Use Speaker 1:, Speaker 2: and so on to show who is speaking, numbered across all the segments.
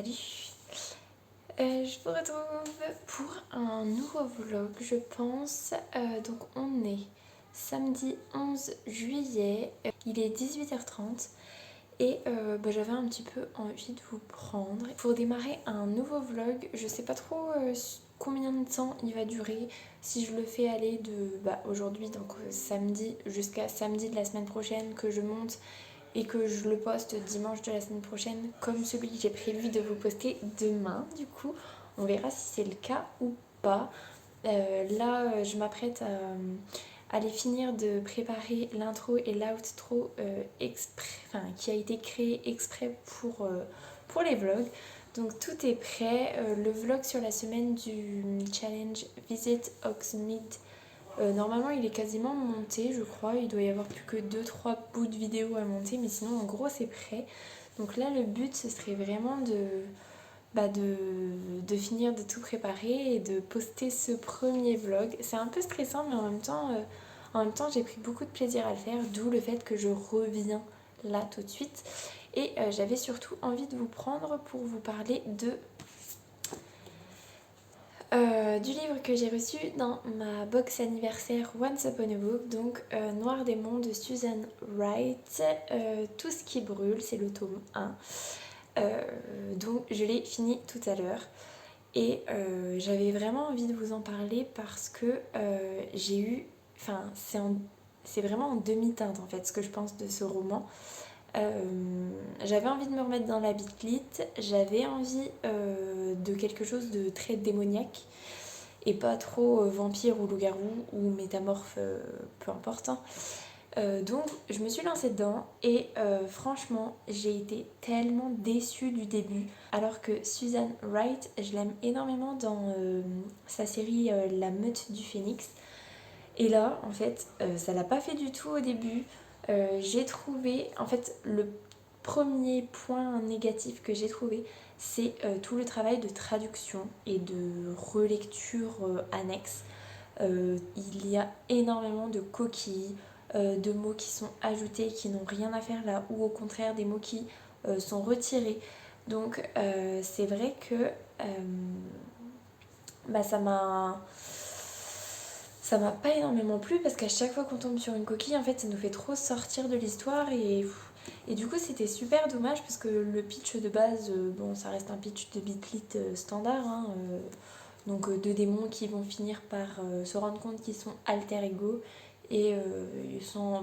Speaker 1: Salut. Je vous retrouve pour un nouveau vlog, je pense. Donc on est samedi 11 juillet, il est 18h30 et j'avais un petit peu envie de vous prendre pour démarrer un nouveau vlog. Je sais pas trop combien de temps il va durer, si je le fais aller de aujourd'hui, donc samedi, jusqu'à samedi de la semaine prochaine que je monte et que je le poste dimanche de la semaine prochaine, comme celui que j'ai prévu de vous poster demain. Du coup, on verra si c'est le cas ou pas. Là, je m'apprête à aller finir de préparer l'intro et l'outro qui a été créé exprès pour les vlogs. Donc tout est prêt. Le vlog sur la semaine du challenge Visit Hogsmeade, normalement il est quasiment monté, je crois. Il doit y avoir plus que 2-3 bouts de vidéo à monter, mais sinon en gros c'est prêt. Donc là le but ce serait vraiment de finir de tout préparer et de poster ce premier vlog. C'est un peu stressant, mais en même temps j'ai pris beaucoup de plaisir à le faire, d'où le fait que je reviens là tout de suite. Et j'avais surtout envie de vous prendre pour vous parler du livre que j'ai reçu dans ma box anniversaire Once Upon a Book, donc Noir Démon de Susan Wright. Tout ce qui brûle, c'est le tome 1. Donc je l'ai fini tout à l'heure. Et j'avais vraiment envie de vous en parler parce que j'ai eu... Enfin, c'est vraiment en demi-teinte en fait ce que je pense de ce roman. J'avais envie de me remettre dans la bitlite, j'avais envie de quelque chose de très démoniaque et pas trop vampire ou loup-garou ou métamorphe, peu importe. Donc je me suis lancée dedans et franchement j'ai été tellement déçue du début, alors que Susan Wright, je l'aime énormément dans sa série La Meute du Phénix. Et là, en fait, ça l'a pas fait du tout au début. J'ai trouvé, en fait, le premier point négatif que j'ai trouvé, c'est tout le travail de traduction et de relecture annexe. Il y a énormément de coquilles, de mots qui sont ajoutés, qui n'ont rien à faire là, ou au contraire des mots qui sont retirés. Donc c'est vrai que ça m'a pas énormément plu, parce qu'à chaque fois qu'on tombe sur une coquille, en fait, ça nous fait trop sortir de l'histoire et du coup, c'était super dommage parce que le pitch de base, bon, ça reste un pitch de Beatlit standard, hein, donc deux démons qui vont finir par se rendre compte qu'ils sont alter ego et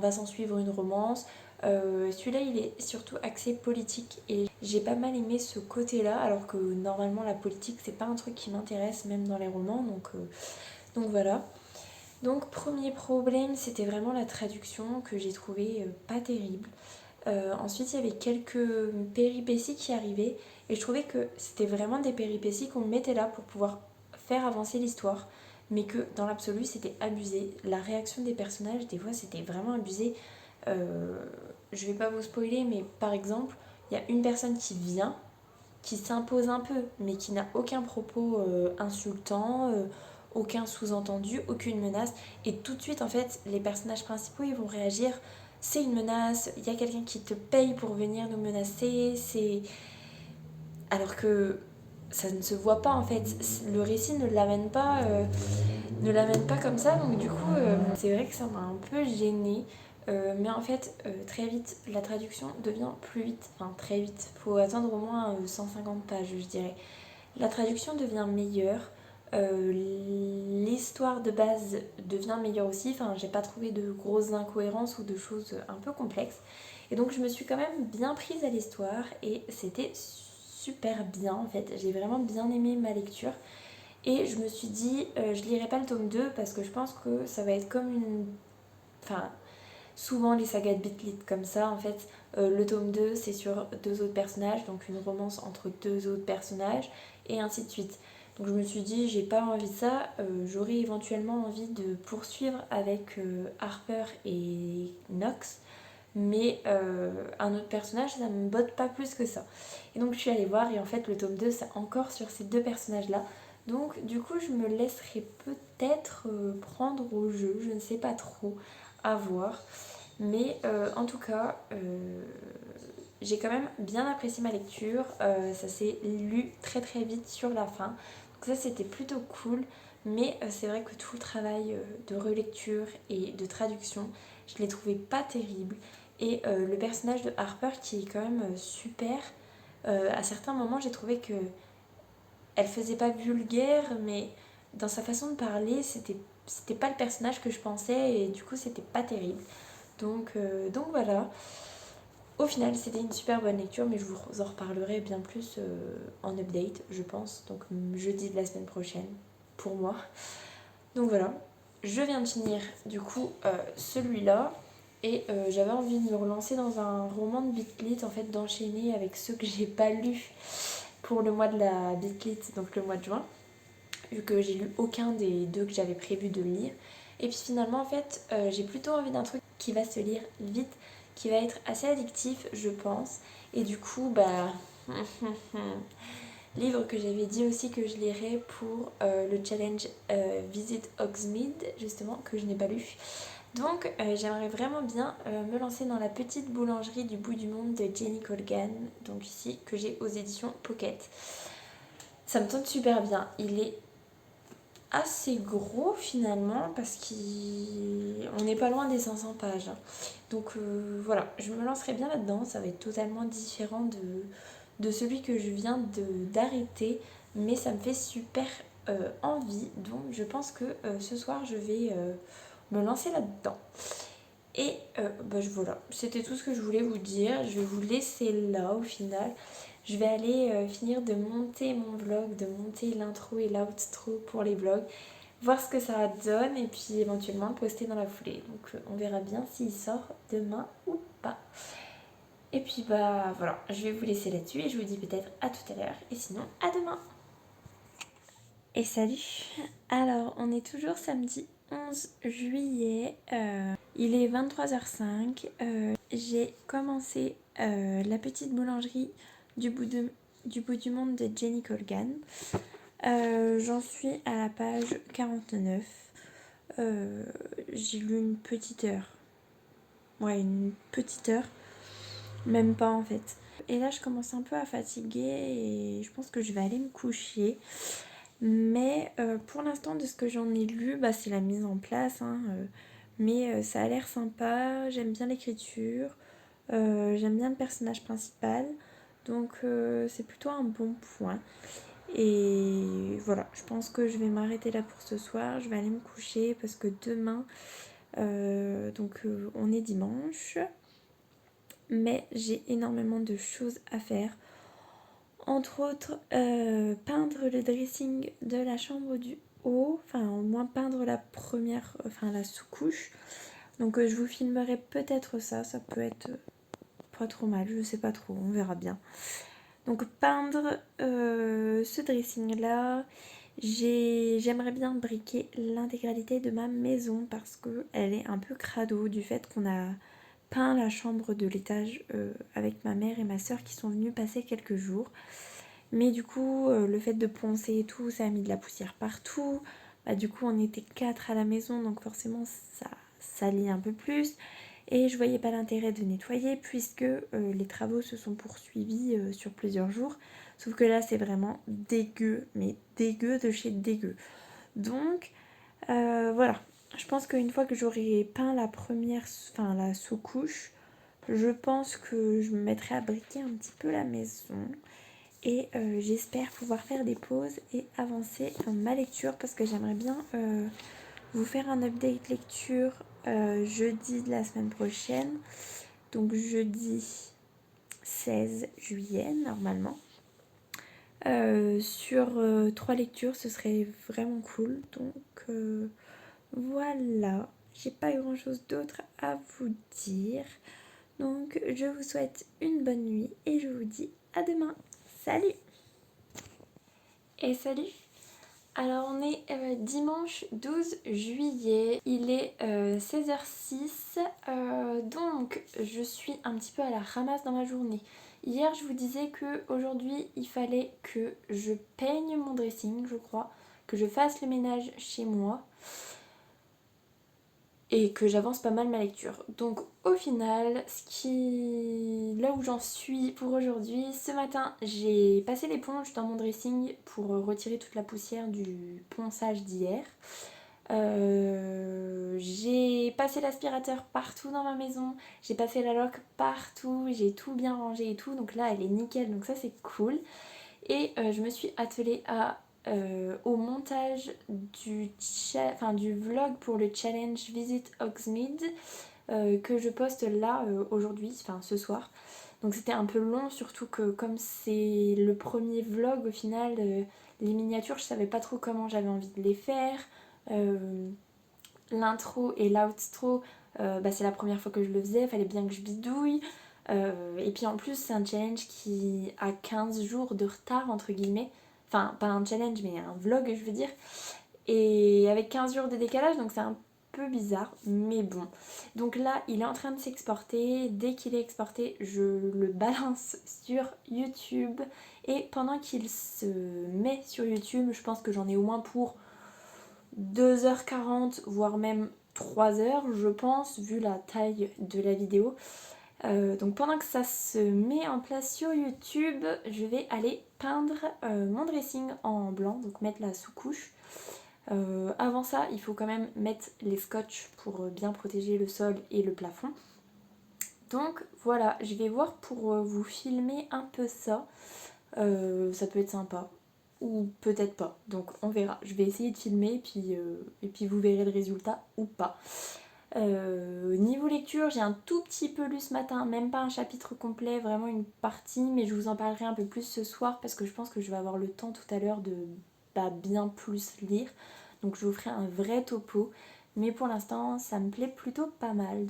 Speaker 1: va s'en suivre une romance. Celui-là, il est surtout axé politique et j'ai pas mal aimé ce côté-là, alors que normalement, la politique, c'est pas un truc qui m'intéresse, même dans les romans, donc voilà. Donc premier problème, c'était vraiment la traduction que j'ai trouvé pas terrible. Ensuite, il y avait quelques péripéties qui arrivaient et je trouvais que c'était vraiment des péripéties qu'on mettait là pour pouvoir faire avancer l'histoire, mais que dans l'absolu, c'était abusé. La réaction des personnages, des fois, c'était vraiment abusé. Je vais pas vous spoiler, mais par exemple, il y a une personne qui vient, qui s'impose un peu, mais qui n'a aucun propos insultant, aucun sous-entendu, aucune menace. Et tout de suite, en fait, les personnages principaux, ils vont réagir. C'est une menace, il y a quelqu'un qui te paye pour venir nous menacer, alors que ça ne se voit pas en fait. Le récit ne l'amène pas comme ça, donc du coup, c'est vrai que ça m'a un peu gênée. Mais en fait, très vite, la traduction devient plus vite. Enfin, très vite. Faut attendre au moins 150 pages, je dirais. La traduction devient meilleure. L'histoire de base devient meilleure aussi. Enfin, j'ai pas trouvé de grosses incohérences ou de choses un peu complexes. Et donc, je me suis quand même bien prise à l'histoire et c'était super bien en fait. J'ai vraiment bien aimé ma lecture. Et je me suis dit, je lirai pas le tome 2 parce que je pense que ça va être comme une... Enfin, souvent les sagas de Beatlit comme ça, en fait, le tome 2 c'est sur deux autres personnages, donc une romance entre deux autres personnages, et ainsi de suite. Donc je me suis dit, j'ai pas envie de ça, j'aurais éventuellement envie de poursuivre avec Harper et Knox, mais un autre personnage, ça me botte pas plus que ça. Et donc je suis allée voir, et en fait le tome 2 c'est encore sur ces deux personnages-là. Donc du coup je me laisserai peut-être prendre au jeu, je ne sais pas trop, à voir. Mais en tout cas, j'ai quand même bien apprécié ma lecture, ça s'est lu très très vite sur la fin. Donc ça c'était plutôt cool, mais c'est vrai que tout le travail de relecture et de traduction, je l'ai trouvé pas terrible. Et le personnage de Harper qui est quand même super, à certains moments j'ai trouvé que elle faisait pas vulgaire, mais dans sa façon de parler, c'était pas le personnage que je pensais et du coup c'était pas terrible. Donc voilà. Au final, c'était une super bonne lecture, mais je vous en reparlerai bien plus en update, je pense. Donc jeudi de la semaine prochaine, pour moi. Donc voilà, je viens de finir du coup celui-là. Et j'avais envie de me relancer dans un roman de Bitlit, en fait d'enchaîner avec ceux que j'ai pas lus pour le mois de la Bitlit, donc le mois de juin, vu que j'ai lu aucun des deux que j'avais prévu de lire. Et puis finalement, en fait, j'ai plutôt envie d'un truc qui va se lire vite, qui va être assez addictif, je pense. Et du coup, bah, livre que j'avais dit aussi que je lirais pour le challenge Visit Hogsmeade, justement, que je n'ai pas lu. Donc j'aimerais vraiment bien me lancer dans la petite boulangerie du bout du monde de Jenny Colgan, donc ici, que j'ai aux éditions Pocket. Ça me tente super bien. Il est assez gros finalement parce qu'on n'est pas loin des 500 pages. Donc voilà, je me lancerai bien là-dedans. Ça va être totalement différent de celui que je viens d'arrêter, mais ça me fait super envie. Donc je pense que ce soir je vais me lancer là-dedans. Et bah, voilà, c'était tout ce que je voulais vous dire. Je vais vous laisser là au final. Je vais aller finir de monter mon vlog, de monter l'intro et l'outro pour les vlogs, voir ce que ça donne et puis éventuellement le poster dans la foulée. Donc on verra bien s'il sort demain ou pas. Et puis bah voilà, je vais vous laisser là-dessus et je vous dis peut-être à tout à l'heure et sinon à demain. Et salut. Alors on est toujours samedi 11 juillet, il est 23h05, j'ai commencé la petite boulangerie du bout du monde de Jenny Colgan. J'en suis à la page 49. J'ai lu une petite heure. Ouais, une petite heure. Même pas en fait. Et là, je commence un peu à fatiguer et je pense que je vais aller me coucher. Mais pour l'instant, de ce que j'en ai lu, bah, c'est la mise en place. Hein, mais ça a l'air sympa. J'aime bien l'écriture. J'aime bien le personnage principal. Donc c'est plutôt un bon point. Et voilà, je pense que je vais m'arrêter là pour ce soir. Je vais aller me coucher parce que demain, on est dimanche. Mais j'ai énormément de choses à faire. Entre autres, peindre le dressing de la chambre du haut. Enfin, au moins peindre la première, enfin la sous-couche. Donc je vous filmerai peut-être ça. Ça peut être pas trop mal, je sais pas trop, on verra bien. Donc peindre ce dressing là, j'aimerais bien briquer l'intégralité de ma maison parce qu'elle est un peu crado du fait qu'on a peint la chambre de l'étage avec ma mère et ma soeur qui sont venues passer quelques jours. Mais du coup le fait de poncer et tout, ça a mis de la poussière partout. Bah, du coup on était 4 à la maison donc forcément ça salit un peu plus. Et je voyais pas l'intérêt de nettoyer puisque les travaux se sont poursuivis sur plusieurs jours. Sauf que là c'est vraiment dégueu, mais dégueu de chez dégueu. Donc voilà, je pense qu'une fois que j'aurai peint la première, enfin la sous-couche, je pense que je me mettrai à briquer un petit peu la maison. Et j'espère pouvoir faire des pauses et avancer dans ma lecture parce que j'aimerais bien vous faire un update lecture jeudi de la semaine prochaine. Donc jeudi 16 juillet normalement. Sur 3 lectures, ce serait vraiment cool. Donc voilà, j'ai pas grand chose d'autre à vous dire. Donc je vous souhaite une bonne nuit et je vous dis à demain. Salut! Et salut! Alors on est dimanche 12 juillet, il est 16h06, donc je suis un petit peu à la ramasse dans ma journée. Hier je vous disais qu'aujourd'hui il fallait que je peigne mon dressing, je crois, que je fasse le ménage chez moi. et que j'avance pas mal ma lecture. Donc au final, là où j'en suis pour aujourd'hui, ce matin j'ai passé l'éponge dans mon dressing pour retirer toute la poussière du ponçage d'hier. J'ai passé l'aspirateur partout dans ma maison, j'ai passé la loc partout, j'ai tout bien rangé et tout, donc là elle est nickel, donc ça c'est cool. Et je me suis attelée au montage du vlog pour le challenge Visit Hogsmeade que je poste là aujourd'hui, enfin ce soir. Donc c'était un peu long, surtout que comme c'est le premier vlog au final, les miniatures je savais pas trop comment j'avais envie de les faire. L'intro et l'outro, c'est la première fois que je le faisais, fallait bien que je bidouille. Et puis en plus c'est un challenge qui a 15 jours de retard entre guillemets. Enfin pas un challenge mais un vlog je veux dire. Et avec 15 jours de décalage donc c'est un peu bizarre mais bon. Donc là il est en train de s'exporter. Dès qu'il est exporté je le balance sur YouTube. Et pendant qu'il se met sur YouTube je pense que j'en ai au moins pour 2h40 voire même 3h je pense vu la taille de la vidéo. Donc pendant que ça se met en place sur YouTube, je vais aller peindre mon dressing en blanc, donc mettre la sous-couche. Avant ça, il faut quand même mettre les scotch pour bien protéger le sol et le plafond. Donc voilà, je vais voir pour vous filmer un peu ça. Ça peut être sympa. Ou peut-être pas, donc on verra. Je vais essayer de filmer et puis vous verrez le résultat ou pas. Niveau lecture, j'ai un tout petit peu lu ce matin, même pas un chapitre complet, vraiment une partie, mais je vous en parlerai un peu plus ce soir parce que je pense que je vais avoir le temps tout à l'heure de bien plus lire. Donc je vous ferai un vrai topo, mais pour l'instant ça me plaît plutôt pas mal,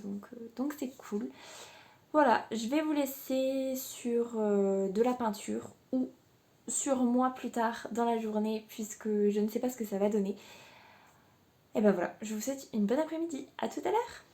Speaker 1: donc c'est cool. Voilà, je vais vous laisser sur de la peinture ou sur moi plus tard dans la journée puisque je ne sais pas ce que ça va donner. Et ben voilà, je vous souhaite une bonne après-midi. À tout à l'heure.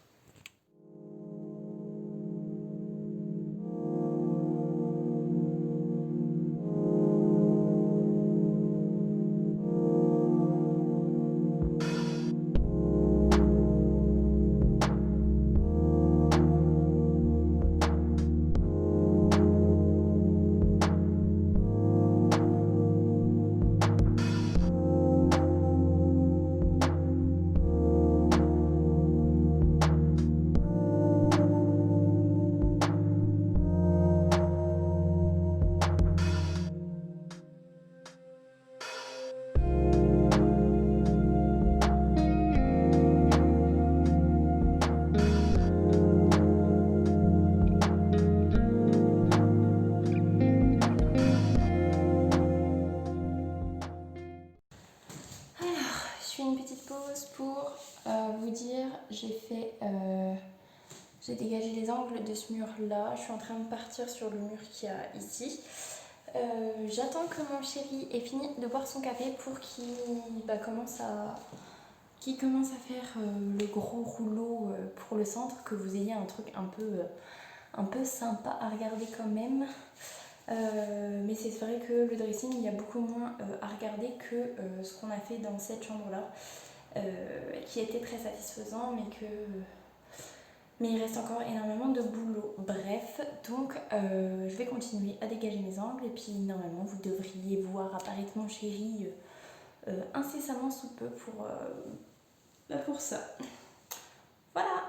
Speaker 1: Je fais une petite pause pour vous dire, j'ai dégagé les angles de ce mur là, je suis en train de partir sur le mur qu'il y a ici. J'attends que mon chéri ait fini de boire son café pour qu'il commence à faire le gros rouleau pour le centre, que vous ayez un truc un peu sympa à regarder quand même. Mais c'est vrai que le dressing, il y a beaucoup moins à regarder que ce qu'on a fait dans cette chambre-là, qui était très satisfaisant, mais il reste encore énormément de boulot. Bref, donc je vais continuer à dégager mes angles et puis normalement vous devriez voir apparaître mon chéri incessamment sous peu pour ça. Voilà.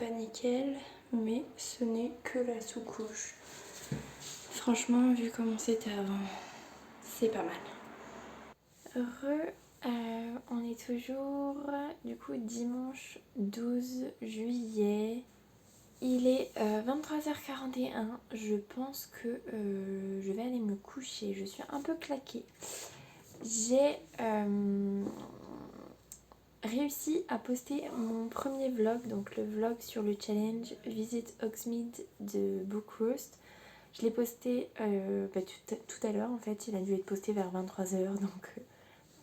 Speaker 1: pas nickel, mais ce n'est que la sous-couche. Franchement, vu comment c'était avant, c'est pas mal. On est toujours du coup dimanche 12 juillet. Il est 23h41. Je pense que je vais aller me coucher. Je suis un peu claquée. J'ai réussi à poster mon premier vlog, donc le vlog sur le challenge Visit Hogsmeade de Book Roast. Je l'ai posté tout à l'heure en fait, il a dû être posté vers 23h, donc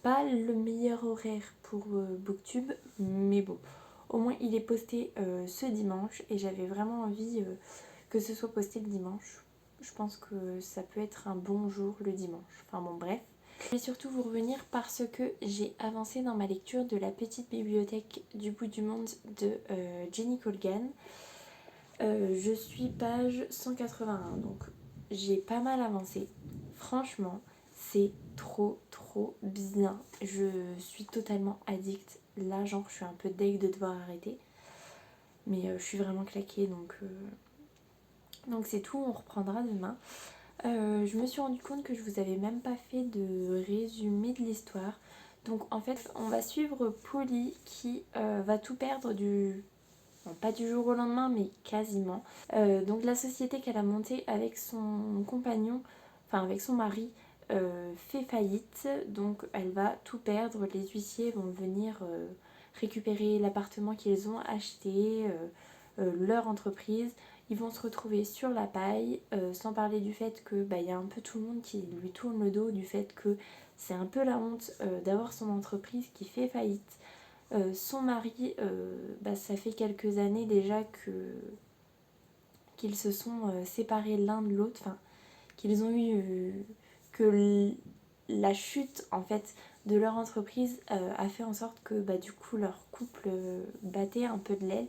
Speaker 1: pas le meilleur horaire pour Booktube, mais bon, au moins il est posté ce dimanche et j'avais vraiment envie que ce soit posté le dimanche. Je pense que ça peut être un bon jour le dimanche, enfin bon bref. Je vais surtout vous revenir parce que j'ai avancé dans ma lecture de La petite bibliothèque du bout du monde de Jenny Colgan. Je suis page 181, donc j'ai pas mal avancé. Franchement, c'est trop bien. Je suis totalement addict. Là, genre, je suis un peu deg de devoir arrêter. Mais je suis vraiment claquée, donc c'est tout, on reprendra demain. Je me suis rendu compte que je vous avais même pas fait de résumé de l'histoire. Donc en fait, on va suivre Polly qui va tout perdre bon, pas du jour au lendemain, mais quasiment. Donc la société qu'elle a montée avec son compagnon, enfin avec son mari, fait faillite. Donc elle va tout perdre. Les huissiers vont venir récupérer l'appartement qu'ils ont acheté, leur entreprise. Ils vont se retrouver sur la paille, sans parler du fait que y a un peu tout le monde qui lui tourne le dos, du fait que c'est un peu la honte d'avoir son entreprise qui fait faillite. Son mari, ça fait quelques années déjà qu'ils se sont séparés l'un de l'autre, enfin qu'ils ont eu que la chute en fait de leur entreprise a fait en sorte que du coup leur couple battait un peu de l'aile.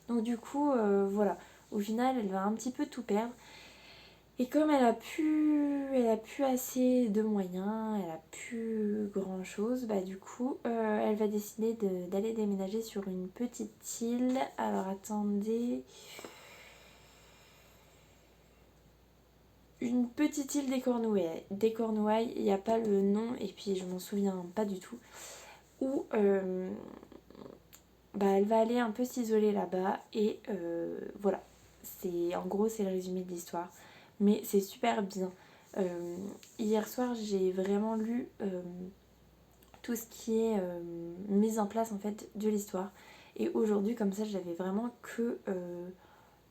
Speaker 1: Donc du coup voilà, au final elle va un petit peu tout perdre. Et comme elle a plus assez de moyens, elle a plus grand chose, du coup elle va décider d'aller déménager sur une petite île. Alors attendez, une petite île des Cornouailles, il n'y a pas le nom et puis je m'en souviens pas du tout. Où elle va aller un peu s'isoler là-bas et voilà. En gros c'est le résumé de l'histoire. Mais c'est super bien. Hier soir j'ai vraiment lu tout ce qui est mise en place en fait de l'histoire. Et aujourd'hui comme ça j'avais vraiment que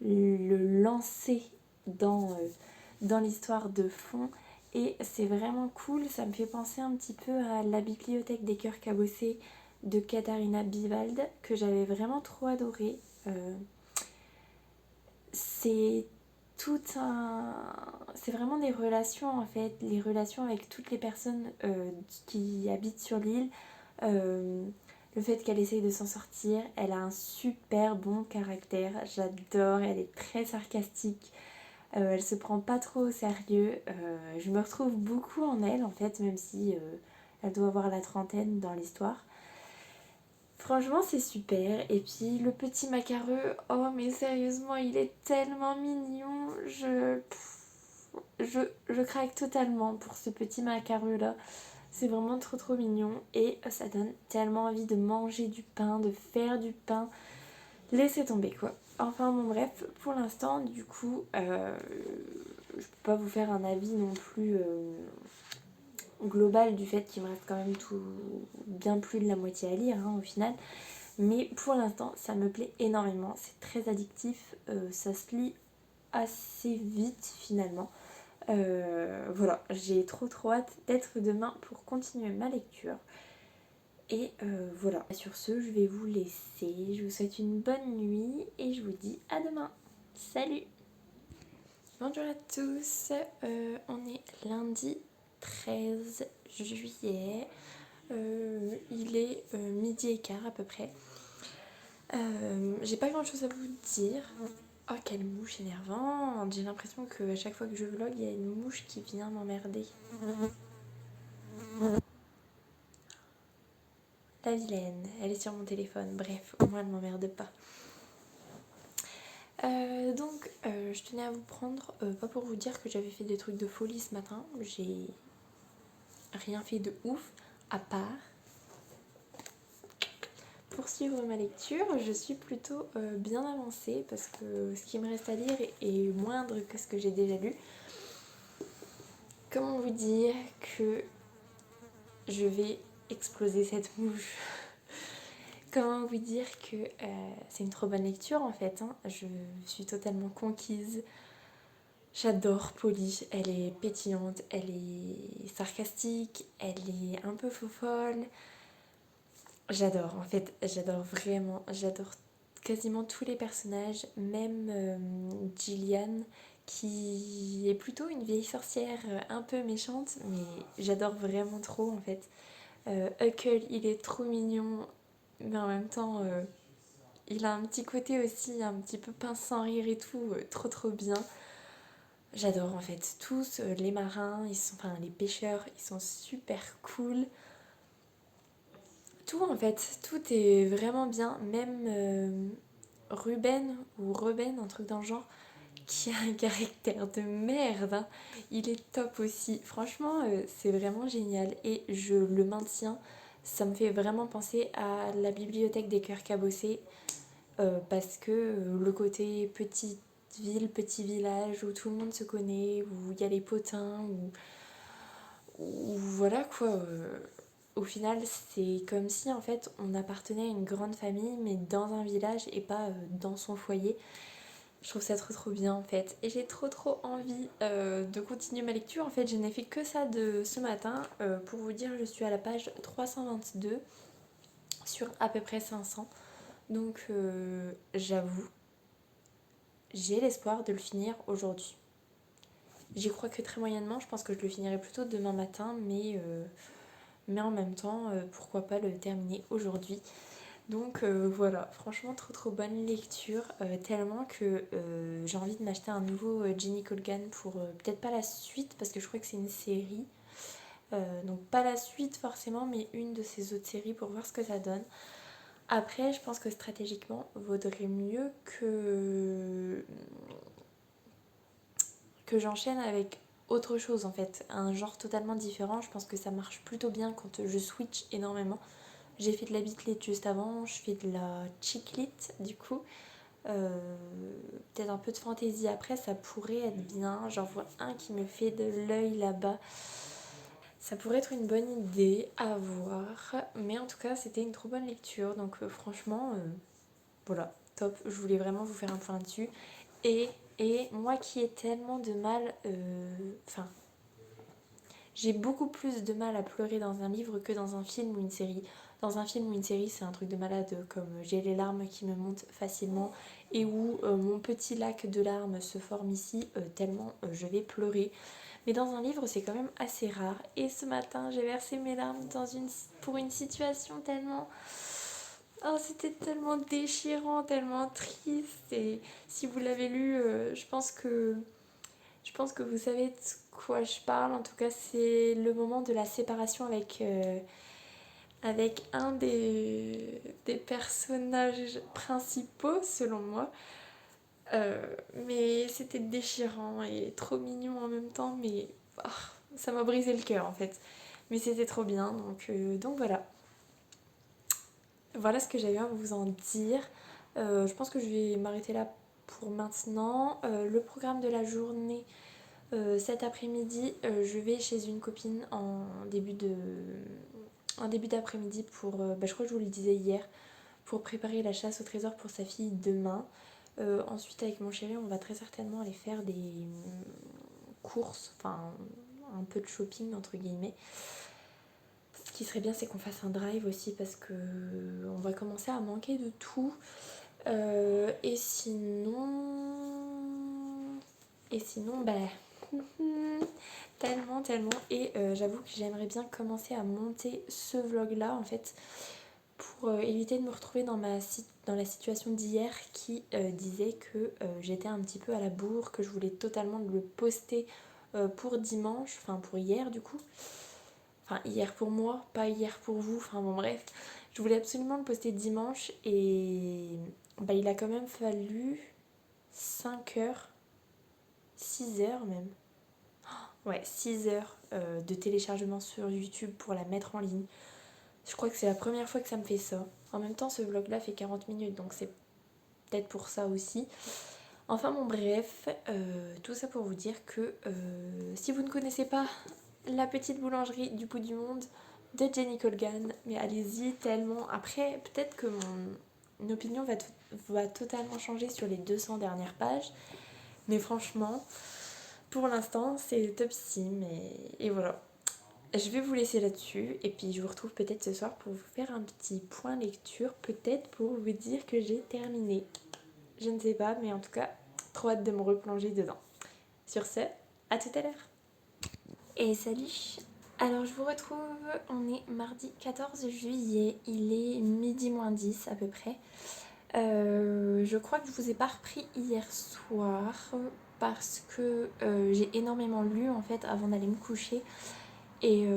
Speaker 1: le lancer dans l'histoire de fond. Et c'est vraiment cool, ça me fait penser un petit peu à La bibliothèque des cœurs cabossés de Katharina Bivald, que j'avais vraiment trop adoré. C'est c'est vraiment des relations en fait, les relations avec toutes les personnes qui habitent sur l'île. Le fait qu'elle essaye de s'en sortir, elle a un super bon caractère, j'adore, elle est très sarcastique. Elle se prend pas trop au sérieux. Je me retrouve beaucoup en elle en fait, même si elle doit avoir la trentaine dans l'histoire. Franchement c'est super. Et puis le petit macareux, oh mais sérieusement il est tellement mignon. Je craque totalement pour ce petit macareux là. C'est vraiment trop mignon et ça donne tellement envie de manger du pain, de faire du pain. Laissez tomber quoi. Enfin bon bref, pour l'instant du coup je peux pas vous faire un avis non plus global du fait qu'il me reste quand même tout bien plus de la moitié à lire au final. Mais pour l'instant ça me plaît énormément, c'est très addictif, ça se lit assez vite finalement. Voilà, j'ai trop hâte d'être demain pour continuer ma lecture. Et voilà, sur ce, je vais vous laisser. Je vous souhaite une bonne nuit et je vous dis à demain. Salut! Bonjour à tous, on est lundi 13 juillet. Il est midi et quart à peu près. J'ai pas grand chose à vous dire. Oh, quelle mouche énervante! J'ai l'impression qu'à chaque fois que je vlog, il y a une mouche qui vient m'emmerder. La vilaine, elle est sur mon téléphone. Bref, au moins elle m'emmerde pas. Je tenais à vous prendre, pas pour vous dire que j'avais fait des trucs de folie ce matin, j'ai rien fait de ouf, à part poursuivre ma lecture. Je suis plutôt bien avancée parce que ce qui me reste à lire est moindre que ce que j'ai déjà lu. Comment vous dire que je vais exploser cette mouche? Comment vous dire que c'est une trop bonne lecture en fait, hein. Je suis totalement conquise. J'adore Polly, elle est pétillante, elle est sarcastique, elle est un peu fofolle. J'adore en fait, j'adore vraiment, j'adore quasiment tous les personnages, même Gillian qui est plutôt une vieille sorcière un peu méchante, mais j'adore vraiment trop en fait. Huckle, il est trop mignon, mais en même temps, il a un petit côté aussi un petit peu pince sans rire et tout, trop trop bien. J'adore en fait tous les marins, enfin les pêcheurs, ils sont super cool. Tout en fait, tout est vraiment bien, même Ruben ou Reuben, un truc dans le genre, qui a un caractère de merde, hein. Il est top aussi. Franchement, c'est vraiment génial et je le maintiens. Ça me fait vraiment penser à la bibliothèque des cœurs cabossés parce que le côté petite ville, petit village où tout le monde se connaît, où il y a les potins, où voilà quoi. Au final, c'est comme si en fait on appartenait à une grande famille, mais dans un village et pas dans son foyer. Je trouve ça trop trop bien en fait. Et j'ai trop trop envie de continuer ma lecture. En fait, je n'ai fait que ça de ce matin. Pour vous dire, je suis à la page 322 sur à peu près 500. Donc j'avoue, j'ai l'espoir de le finir aujourd'hui. J'y crois que très moyennement, je pense que je le finirai plutôt demain matin, mais en même temps, pourquoi pas le terminer aujourd'hui. Donc voilà, franchement trop trop bonne lecture, tellement que j'ai envie de m'acheter un nouveau Jenny Colgan pour peut-être pas la suite, parce que je crois que c'est une série. Donc pas la suite forcément, mais une de ces autres séries pour voir ce que ça donne. Après, je pense que stratégiquement, vaudrait mieux que j'enchaîne avec autre chose en fait, un genre totalement différent. Je pense que ça marche plutôt bien quand je switch énormément. J'ai fait de la bitlite juste avant, je fais de la chicklit du coup. Peut-être un peu de fantaisie après, ça pourrait être bien. J'en vois un qui me fait de l'œil là-bas. Ça pourrait être une bonne idée à voir. Mais en tout cas, c'était une trop bonne lecture. Donc franchement, voilà, top. Je voulais vraiment vous faire un point dessus. Et, et moi qui ai tellement de mal... Enfin, j'ai beaucoup plus de mal à pleurer dans un livre que dans un film ou une série. Dans un film ou une série, c'est un truc de malade, comme j'ai les larmes qui me montent facilement et où mon petit lac de larmes se forme ici, tellement je vais pleurer. Mais dans un livre, c'est quand même assez rare. Et ce matin, j'ai versé mes larmes pour une situation tellement... Oh, c'était tellement déchirant, tellement triste. Et si vous l'avez lu, je pense que vous savez de quoi je parle. En tout cas, c'est le moment de la séparation avec un des personnages principaux, selon moi. Mais c'était déchirant et trop mignon en même temps, mais oh, ça m'a brisé le cœur en fait. Mais c'était trop bien, donc voilà. Voilà ce que j'avais à vous en dire. Je pense que je vais m'arrêter là pour maintenant. Le programme de la journée, cet après-midi, je vais chez une copine en début d'après-midi pour, je crois que je vous le disais hier, pour préparer la chasse au trésor pour sa fille demain. Ensuite, avec mon chéri, on va très certainement aller faire des courses, enfin un peu de shopping entre guillemets. Ce qui serait bien, c'est qu'on fasse un drive aussi parce que on va commencer à manquer de tout. Et sinon, tellement, tellement. Et j'avoue que j'aimerais bien commencer à monter ce vlog-là en fait pour éviter de me retrouver dans la situation d'hier qui disait que j'étais un petit peu à la bourre, que je voulais totalement le poster pour dimanche, enfin pour hier du coup. Enfin hier pour moi, pas hier pour vous, enfin bon bref. Je voulais absolument le poster dimanche et il a quand même fallu 5 heures, 6 heures même. Ouais, 6 heures de téléchargement sur YouTube pour la mettre en ligne. Je crois que c'est la première fois que ça me fait ça. En même temps, ce vlog-là fait 40 minutes, donc c'est peut-être pour ça aussi. Enfin bon, bref, tout ça pour vous dire que si vous ne connaissez pas la petite boulangerie du bout du monde de Jenny Colgan, mais allez-y tellement. Après, peut-être que mon opinion va totalement changer sur les 200 dernières pages, mais franchement, pour l'instant, c'est topissime et voilà. Je vais vous laisser là-dessus et puis je vous retrouve peut-être ce soir pour vous faire un petit point lecture, peut-être pour vous dire que j'ai terminé. Je ne sais pas, mais en tout cas, trop hâte de me replonger dedans. Sur ce, à tout à l'heure. Et salut. Alors je vous retrouve, on est mardi 14 juillet, il est midi moins 10 à peu près. Je crois que je vous ai pas repris hier soir parce que j'ai énormément lu en fait avant d'aller me coucher. Et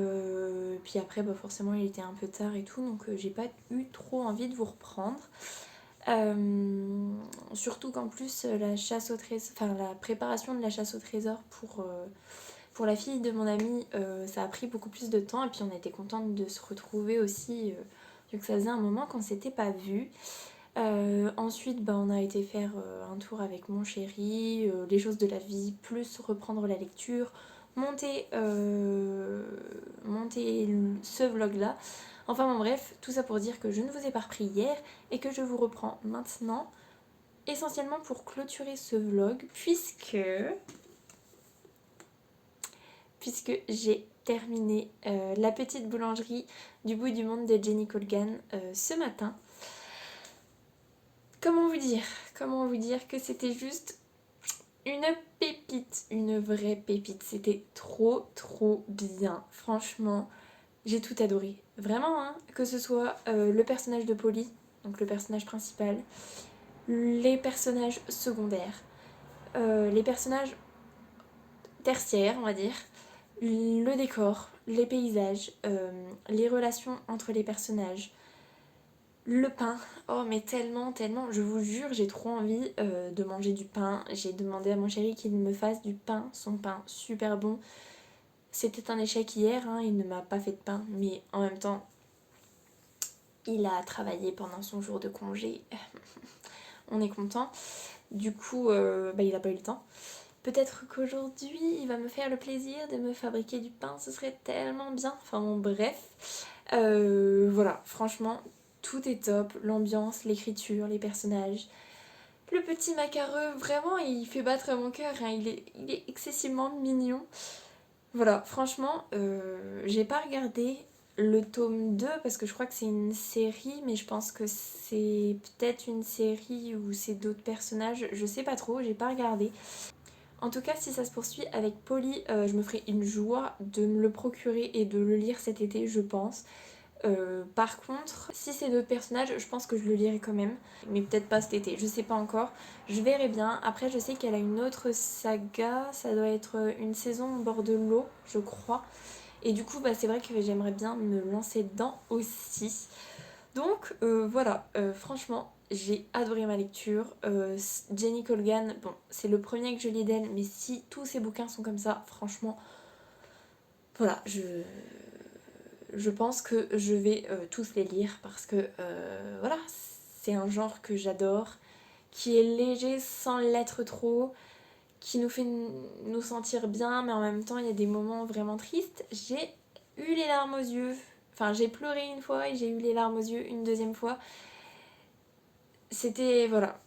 Speaker 1: puis après, bah forcément, il était un peu tard et tout, donc j'ai pas eu trop envie de vous reprendre. Surtout qu'en plus, la chasse au trésor, enfin la préparation de la chasse au trésor pour la fille de mon ami, ça a pris beaucoup plus de temps. Et puis on était contente de se retrouver aussi, vu que ça faisait un moment qu'on s'était pas vu. Ensuite, bah, on a été faire un tour avec mon chéri, les choses de la vie, plus reprendre la lecture, monter ce vlog là. Enfin bon bref, tout ça pour dire que je ne vous ai pas repris hier et que je vous reprends maintenant, essentiellement pour clôturer ce vlog, puisque j'ai terminé la petite boulangerie du bout du monde de Jenny Colgan ce matin. Comment vous dire que c'était juste une pépite, une vraie pépite. C'était trop bien. Franchement, j'ai tout adoré. Vraiment, hein, que ce soit le personnage de Polly, donc le personnage principal, les personnages secondaires, les personnages tertiaires, on va dire, le décor, les paysages, les relations entre les personnages, le pain, oh mais tellement, je vous jure, j'ai trop envie de manger du pain. J'ai demandé à mon chéri qu'il me fasse du pain, son pain super bon. C'était un échec hier, hein, il ne m'a pas fait de pain, mais en même temps, il a travaillé pendant son jour de congé. On est content. Du coup, il n'a pas eu le temps. Peut-être qu'aujourd'hui, il va me faire le plaisir de me fabriquer du pain, ce serait tellement bien. Enfin bon, bref. Voilà, franchement, tout est top. L'ambiance, l'écriture, les personnages. Le petit macareux, vraiment, il fait battre mon cœur. Hein. Il est excessivement mignon. Voilà, franchement, j'ai pas regardé le tome 2 parce que je crois que c'est une série, mais je pense que c'est peut-être une série où c'est d'autres personnages. Je sais pas trop, j'ai pas regardé. En tout cas, si ça se poursuit avec Polly, je me ferai une joie de me le procurer et de le lire cet été, je pense. Par contre, si c'est d'autres personnages, je pense que je le lirai quand même, mais peut-être pas cet été, je sais pas encore, je verrai bien. Après, je sais qu'elle a une autre saga, ça doit être une saison au bord de l'eau, je crois, et du coup, c'est vrai que j'aimerais bien me lancer dedans aussi. Donc voilà, franchement, j'ai adoré ma lecture. Jenny Colgan, bon, c'est le premier que je lis d'elle, mais si tous ses bouquins sont comme ça, franchement, voilà, je pense que je vais tous les lire parce que voilà, c'est un genre que j'adore, qui est léger sans l'être trop, qui nous fait nous sentir bien, mais en même temps il y a des moments vraiment tristes. J'ai eu les larmes aux yeux, enfin j'ai pleuré une fois et j'ai eu les larmes aux yeux une deuxième fois. C'était, voilà,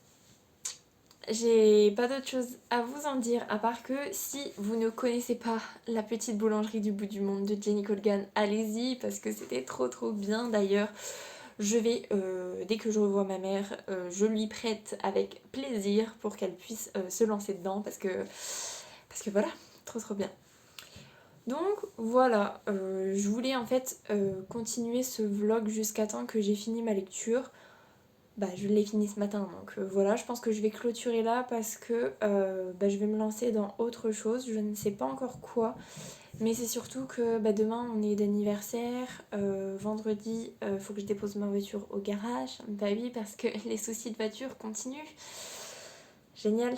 Speaker 1: j'ai pas d'autre chose à vous en dire à part que si vous ne connaissez pas la petite boulangerie du bout du monde de Jenny Colgan, allez-y parce que c'était trop bien. D'ailleurs, je vais, dès que je revois ma mère, je lui prête avec plaisir pour qu'elle puisse se lancer dedans parce que voilà, trop bien. Donc voilà, je voulais en fait continuer ce vlog jusqu'à temps que j'ai fini ma lecture. Je l'ai fini ce matin, donc voilà, je pense que je vais clôturer là parce que je vais me lancer dans autre chose, je ne sais pas encore quoi, mais c'est surtout que demain on est d'anniversaire, vendredi faut que je dépose ma voiture au garage, oui parce que les soucis de voiture continuent, Génial.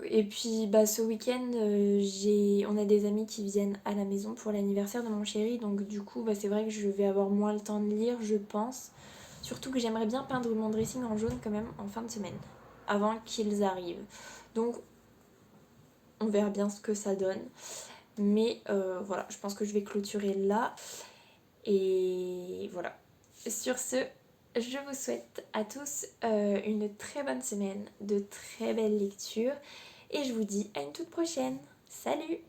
Speaker 1: Et puis bah, ce week-end, on a des amis qui viennent à la maison pour l'anniversaire de mon chéri, donc du coup bah, c'est vrai que je vais avoir moins le temps de lire, je pense. Surtout que j'aimerais bien peindre mon dressing en jaune quand même en fin de semaine, avant qu'ils arrivent. Donc on verra bien ce que ça donne. Mais voilà, je pense que je vais clôturer là. Et voilà. Sur ce, je vous souhaite à tous une très bonne semaine, de très belles lectures. Et je vous dis à une toute prochaine. Salut!